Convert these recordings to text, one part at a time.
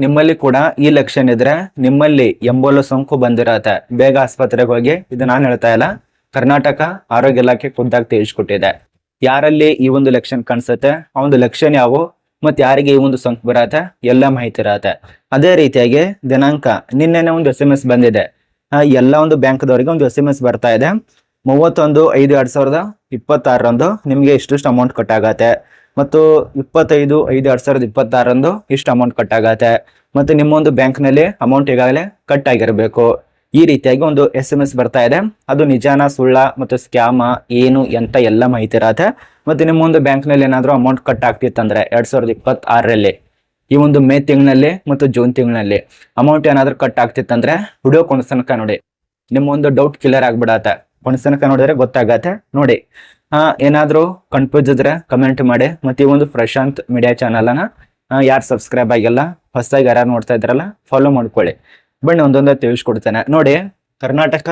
ನಿಮ್ಮಲ್ಲಿ ಕೂಡ ಈ ಲಕ್ಷಣ ಇದ್ರೆ ನಿಮ್ಮಲ್ಲಿ ಎಂಬೋಲ ಸೋಂಕು ಬಂದಿರತ್ತೆ, ಬೇಗ ಆಸ್ಪತ್ರೆಗೆ ಹೋಗಿ. ಇದು ನಾನು ಹೇಳ್ತಾ ಇಲ್ಲ, ಕರ್ನಾಟಕ ಆರೋಗ್ಯ ಇಲಾಖೆ ಖುದ್ದಾಗಿ ತಿಳಿಸ್ಕೊಟ್ಟಿದೆ. ಯಾರಲ್ಲಿ ಈ ಒಂದು ಲಕ್ಷಣ ಕಾಣಿಸುತ್ತೆ, ಆ ಒಂದು ಲಕ್ಷಣ ಯಾವ ಮತ್ತೆ ಯಾರಿಗೆ ಈ ಒಂದು ಸೋಂಕು ಬರತ್ತೆ ಎಲ್ಲ ಮಾಹಿತಿ ಇರತ್ತೆ. ಅದೇ ರೀತಿಯಾಗಿ ದಿನಾಂಕ ನಿನ್ನೆನೆ ಒಂದು SMS ಬಂದಿದೆ. ಎಲ್ಲ ಒಂದು ಬ್ಯಾಂಕ್ದವರಿಗೆ ಒಂದು SMS ಬರ್ತಾ ಇದೆ. 31/5/2026 ನಿಮಗೆ ಇಷ್ಟು ಅಮೌಂಟ್ ಕಟ್ ಆಗತ್ತೆ, ಮತ್ತು 25/5/2026 ಇಷ್ಟು ಅಮೌಂಟ್ ಕಟ್ ಆಗತ್ತೆ, ಮತ್ತೆ ನಿಮ್ಮ ಒಂದು ಬ್ಯಾಂಕ್ ನಲ್ಲಿ ಅಮೌಂಟ್ ಈಗಾಗಲೇ ಕಟ್ ಆಗಿರಬೇಕು. ಈ ರೀತಿಯಾಗಿ ಒಂದು SMS ಬರ್ತಾ ಇದೆ. ಅದು ನಿಜಾನ ಸುಳ್ಳ ಮತ್ತು ಸ್ಕ್ಯಾಮ ಏನು ಎಂತ ಎಲ್ಲ ಮಾಹಿತಿ ಇರತ್ತೆ. ಮತ್ತೆ ನಿಮ್ಮ ಒಂದು ಬ್ಯಾಂಕ್ ನಲ್ಲಿ ಏನಾದ್ರು ಅಮೌಂಟ್ ಕಟ್ ಆಗ್ತಿತ್ತಂದ್ರೆ 2026ರಲ್ಲಿ ಈ ಒಂದು ಮೇ ತಿಂಗಳಲ್ಲಿ ಮತ್ತು ಜೂನ್ ತಿಂಗಳಲ್ಲಿ ಅಮೌಂಟ್ ಏನಾದ್ರು ಕಟ್ ಆಗ್ತಿತ್ತಂದ್ರೆ ವಿಡಿಯೋ ಕೊನೆತನಕ ನೋಡಿ, ನಿಮ್ಮ ಒಂದು ಡೌಟ್ ಕ್ಲಿಯರ್ ಆಗ್ಬಿಡತ್ತೆ. ಕೊನೆತನಕ ನೋಡಿದ್ರೆ ಗೊತ್ತಾಗತ್ತೆ ನೋಡಿ. ಏನಾದ್ರು ಕನ್ಫ್ಯೂಸ್ ಇದ್ರೆ ಕಮೆಂಟ್ ಮಾಡಿ. ಮತ್ತೆ ಈ ಒಂದು ಪ್ರಶಾಂತ್ ಮೀಡಿಯಾ ಚಾನಲ್ ಅನ್ನ ಯಾರು ಸಬ್ಸ್ಕ್ರೈಬ್ ಆಗಿಲ್ಲ, ಹೊಸದಾಗಿ ಯಾರು ನೋಡ್ತಾ ಇದ್ರಲ್ಲ ಫಾಲೋ ಮಾಡ್ಕೊಳ್ಳಿ. ಬನ್ನಿ ಒಂದೊಂದೇ ತಿಳಿಸ್ಕೊಡ್ತೇನೆ ನೋಡಿ. ಕರ್ನಾಟಕ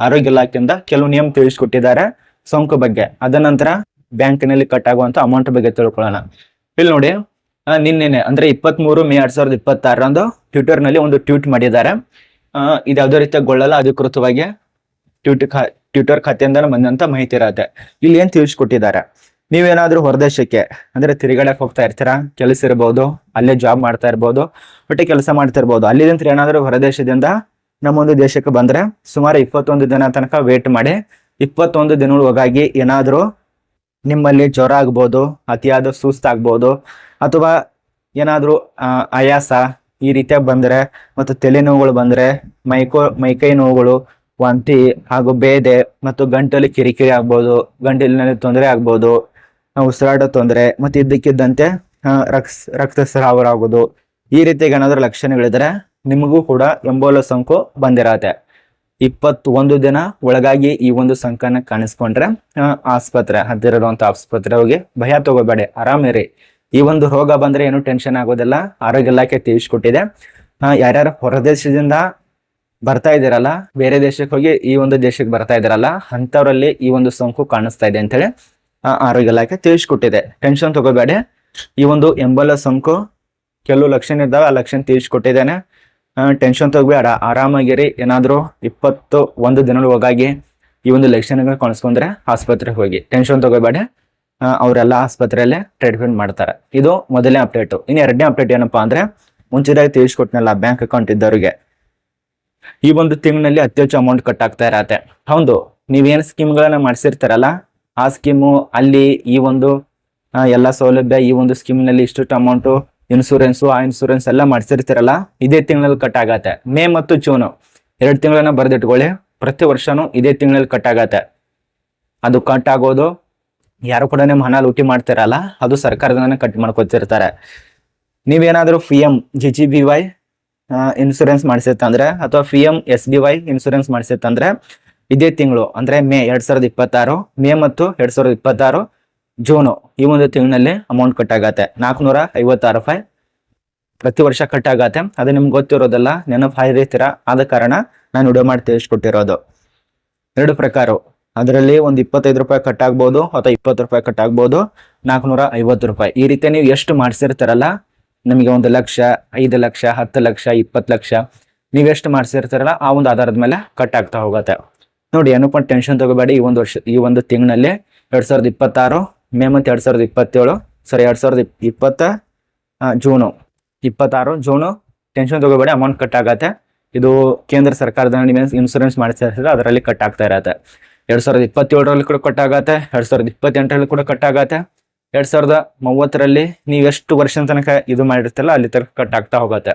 ಆರೋಗ್ಯ ಇಲಾಖೆಯಿಂದ ಕೆಲವು ನಿಯಮ ತಿಳಿಸ್ಕೊಟ್ಟಿದ್ದಾರೆ ಸೋಂಕು ಬಗ್ಗೆ. ಅದ ನಂತರ ಬ್ಯಾಂಕಿನಲ್ಲಿ ಕಟ್ ಆಗುವಂತ ಅಮೌಂಟ್ ಬಗ್ಗೆ ತಿಳ್ಕೊಳ್ಳೋಣ. ಇಲ್ಲಿ ನೋಡಿ, ನಿನ್ನೆ ಅಂದ್ರೆ 23 ಮೇ 2026 ಟ್ವಿಟರ್ ನಲ್ಲಿ ಒಂದು ಟ್ವೀಟ್ ಮಾಡಿದ್ದಾರೆ. ಇದು ಯಾವುದೇ ರೀತಿಯ ಗೊಳ್ಳಲ್ಲ, ಅಧಿಕೃತವಾಗಿ ಟ್ವಿಟರ್ ಖಾತೆಯಿಂದ ಬಂದಂತ ಮಾಹಿತಿ ಇರತ್ತೆ. ಇಲ್ಲಿ ಏನ್ ತಿಳಿಸ್ಕೊಟ್ಟಿದ್ದಾರೆ, ನೀವೇನಾದ್ರೂ ಹೊರದೇಶಕ್ಕೆ ಅಂದ್ರೆ ತಿರುಗಾಡಕ್ ಹೋಗ್ತಾ ಇರ್ತೀರಾ, ಕೆಲಸ ಇರ್ಬೋದು, ಅಲ್ಲೇ ಜಾಬ್ ಮಾಡ್ತಾ ಇರ್ಬೋದು, ಒಟ್ಟೆ ಕೆಲಸ ಮಾಡ್ತಾ ಇರ್ಬೋದು. ಅಲ್ಲಿಂದ ಏನಾದ್ರೂ ಹೊರದೇಶದಿಂದ ನಮ್ಮೊಂದು ದೇಶಕ್ಕೆ ಬಂದ್ರೆ ಸುಮಾರು 21 ದಿನ ತನಕ ವೇಟ್ ಮಾಡಿ. 21 ದಿನಗಳೊಳಗಾಗಿ ಏನಾದ್ರೂ ನಿಮ್ಮಲ್ಲಿ ಜ್ವರ ಆಗ್ಬೋದು, ಅತಿಯಾದ ಸುಸ್ತಾಗ್ಬೋದು, ಅಥವಾ ಏನಾದ್ರೂ ಆಯಾಸ ಈ ರೀತಿಯಾಗಿ ಬಂದ್ರೆ, ಮತ್ತು ತಲೆನೋವುಗಳು ಬಂದ್ರೆ, ಮೈಕೈ ನೋವುಗಳು, ವಾಂತಿ ಹಾಗೂ ಬೇದೆ ಮತ್ತು ಗಂಟಲು ಕಿರಿಕಿರಿ ಆಗ್ಬೋದು, ಗಂಟಲಿನಲ್ಲಿ ತೊಂದರೆ ಆಗ್ಬೋದು, ಉಸಿರಾಟ ತೊಂದರೆ, ಮತ್ತೆ ಇದ್ದಕ್ಕಿದ್ದಂತೆ ರಕ್ತಸ್ರಾವ ಆಗೋದು, ಈ ರೀತಿಯಾಗಿ ಏನಾದ್ರೂ ಲಕ್ಷಣಗಳಿದ್ರೆ ನಿಮಗೂ ಕೂಡ ಎಂಬೋಲ ಸೋಂಕು ಬಂದಿರತ್ತೆ. 21 ದಿನ ಒಳಗಾಗಿ ಈ ಒಂದು ಸೋಂಕನ್ನ ಕಾಣಿಸ್ಕೊಂಡ್ರೆ ಆಸ್ಪತ್ರೆ ಹತ್ತಿರ ಇರುವಂತ ಆಸ್ಪತ್ರೆ ಹೋಗಿ ಭಯ ತಗೋಬೇಡಿ, ಆರಾಮಿರಿ. ಈ ಒಂದು ರೋಗ ಬಂದ್ರೆ ಏನು ಟೆನ್ಷನ್ ಆಗೋದಿಲ್ಲ, ಆರೋಗ್ಯ ಇಲಾಖೆ ತಿಳಿಸ್ಕೊಟ್ಟಿದೆ. ಯಾರ್ಯಾರು ಹೊರದೇಶದಿಂದ ಬರ್ತಾ ಇದ್ದೀರಲ್ಲ, ಬೇರೆ ದೇಶಕ್ಕೆ ಹೋಗಿ ಈ ಒಂದು ದೇಶಕ್ಕೆ ಬರ್ತಾ ಇದ್ದೀರಲ್ಲ, ಅಂತವರಲ್ಲಿ ಈ ಒಂದು ಸೋಂಕು ಕಾಣಿಸ್ತಾ ಇದೆ ಅಂತೇಳಿ ಆರೋಗ್ಯ ಇಲಾಖೆ ತಿಳಿಸ್ಕೊಟ್ಟಿದೆ. ಟೆನ್ಷನ್ ತಗೋಬೇಡಿ. ಈ ಒಂದು ಎಂಬೋಲ ಸೋಂಕು ಕೆಲವು ಲಕ್ಷಣ ಇದ್ದಾವೆ, ಆ ಲಕ್ಷಣ ತಿಳಿಸ್ಕೊಟ್ಟಿದ್ದೇನೆ. ಟೆನ್ಷನ್ ತಗೋಬೇಡ, ಆರಾಮಾಗಿರಿ. ಏನಾದ್ರು 21 ದಿನಗಳು ಹೋಗಾಗಿ ಈ ಒಂದು ಲಕ್ಷಣಗಳು ಕಾಣಿಸ್ಕೊಂಡ್ರೆ ಆಸ್ಪತ್ರೆಗೆ ಹೋಗಿ, ಟೆನ್ಷನ್ ತಗೋಬೇಡಿ. ಅವರೆಲ್ಲ ಆಸ್ಪತ್ರೆಯಲ್ಲೇ ಟ್ರೀಟ್ಮೆಂಟ್ ಮಾಡ್ತಾರೆ. ಇದು ಮೊದಲನೇ ಅಪ್ಡೇಟು. ಇನ್ನು ಎರಡನೇ ಅಪ್ಡೇಟ್ ಏನಪ್ಪಾ ಅಂದ್ರೆ, ಮುಂಚಿದಾಗಿ ತಿಳಿಸ್ಕೊಟ್ನಲ್ಲ ಬ್ಯಾಂಕ್ ಅಕೌಂಟ್ ಇದ್ದವರಿಗೆ ಈ ಒಂದು ತಿಂಗಳಲ್ಲಿ ಅತಿ ಹೆಚ್ಚು ಅಮೌಂಟ್ ಕಟ್ ಆಗ್ತಾ ಇರತ್ತೆ. ಹೌದು, ನೀವೇನು ಸ್ಕೀಮ್ಗಳನ್ನ ಮಾಡಿಸಿರ್ತಾರಲ್ಲ, ಆ ಸ್ಕೀಮು ಅಲ್ಲಿ ಈ ಒಂದು ಎಲ್ಲ ಸೌಲಭ್ಯ, ಈ ಒಂದು ಸ್ಕೀಮ್ನಲ್ಲಿ ಇಷ್ಟು ಅಮೌಂಟು, ಇನ್ಸೂರೆನ್ಸು, ಆ ಇನ್ಸೂರೆನ್ಸ್ ಎಲ್ಲ ಮಾಡಿಸಿರ್ತೀರಲ್ಲ, ಇದೇ ತಿಂಗಳಲ್ಲಿ ಕಟ್ ಆಗತ್ತೆ. ಮೇ ಮತ್ತು ಜೂನು 2 ತಿಂಗಳನ್ನ ಬರೆದಿಟ್ಕೊಳ್ಳಿ. ಪ್ರತಿ ವರ್ಷನೂ ಇದೇ ತಿಂಗಳಲ್ಲಿ ಕಟ್ ಆಗತ್ತೆ. ಅದು ಕಟ್ ಆಗೋದು ಯಾರು ಕೂಡ ನಿಮ್ಮ ಹಣ ಲೂಟಿ ಮಾಡ್ತಿರಲ್ಲ, ಅದು ಸರ್ಕಾರದಿಂದನೇ ಕಟ್ ಮಾಡ್ಕೊತಿರ್ತಾರೆ. ನೀವೇನಾದ್ರೂ PMGGBY ಇನ್ಸೂರೆನ್ಸ್ ಮಾಡಿಸಿತ್ತಂದ್ರೆ, ಅಥವಾ PMSBY ಇನ್ಸೂರೆನ್ಸ್ ಮಾಡಿಸಿತ್ತಂದ್ರೆ ಇದೇ ತಿಂಗಳು ಅಂದ್ರೆ ಮೇ 2026, ಮೇ ಮತ್ತು 2026 ಜೂನು ಈ ಒಂದು ತಿಂಗಳಲ್ಲಿ ಅಮೌಂಟ್ ಕಟ್ ಆಗತ್ತೆ. 456 ರೂಪಾಯಿ ಪ್ರತಿ ವರ್ಷ ಕಟ್ ಆಗತ್ತೆ. ಅದು ನಿಮ್ಗೆ ಗೊತ್ತಿರೋದಲ್ಲ, ನೆನಪು ಹಾರಿರ್ತೀರಾ, ಆದ ಕಾರಣ ನಾನು ವಿಡಿಯೋ ಮಾಡಿ ತಿಳಿಸ್ಕೊಟ್ಟಿರೋದು. 2 ಪ್ರಕಾರ, ಅದರಲ್ಲಿ ಒಂದು 25 ರೂಪಾಯಿ ಕಟ್ ಆಗ್ಬೋದು, ಅಥವಾ 20 ರೂಪಾಯಿ ಕಟ್ ಆಗ್ಬೋದು, 450 ರೂಪಾಯಿ. ಈ ರೀತಿ ನೀವು ಎಷ್ಟು ಮಾಡಿಸಿರ್ತಾರಲ್ಲ, ನಿಮಗೆ 1 ಲಕ್ಷ, 5 ಲಕ್ಷ, 10 ಲಕ್ಷ, 20 ಲಕ್ಷ ನೀವೆಷ್ಟು ಮಾಡಿಸಿರ್ತಾರಲ್ಲ ಆ ಒಂದು ಆಧಾರದ ಮೇಲೆ ಕಟ್ ಆಗ್ತಾ ಹೋಗುತ್ತೆ. ನೋಡಿ, ಏನಪ್ಪ ಟೆನ್ಷನ್ ತಗೋಬೇಡಿ. ಈ ಒಂದು ತಿಂಗಳಲ್ಲಿ 2026 ಮೇ ಮತ್ತು 2027 2020 ಜೂನು 26 ಜೂನು ಟೆನ್ಷನ್ ತಗೋಬೇಡಿ, ಅಮೌಂಟ್ ಕಟ್ ಆಗತ್ತೆ. ಇದು ಕೇಂದ್ರ ಸರ್ಕಾರದ ನೀವು ಇನ್ಸೂರೆನ್ಸ್ ಮಾಡಿಸಿದ್ರೆ ಅದರಲ್ಲಿ ಕಟ್ ಆಗ್ತಾ ಇರತ್ತೆ. 2027ರಲ್ಲಿ ಕೂಡ ಕಟ್ ಆಗತ್ತೆ, 2028ರಲ್ಲಿ ಕೂಡ ಕಟ್ ಆಗತ್ತೆ, 2030ರಲ್ಲಿ ನೀವು ಎಷ್ಟು ವರ್ಷದ ತನಕ ಇದು ಮಾಡಿರ್ತಿಲ್ಲ ಅಲ್ಲಿ ತನಕ ಕಟ್ ಆಗ್ತಾ ಹೋಗತ್ತೆ.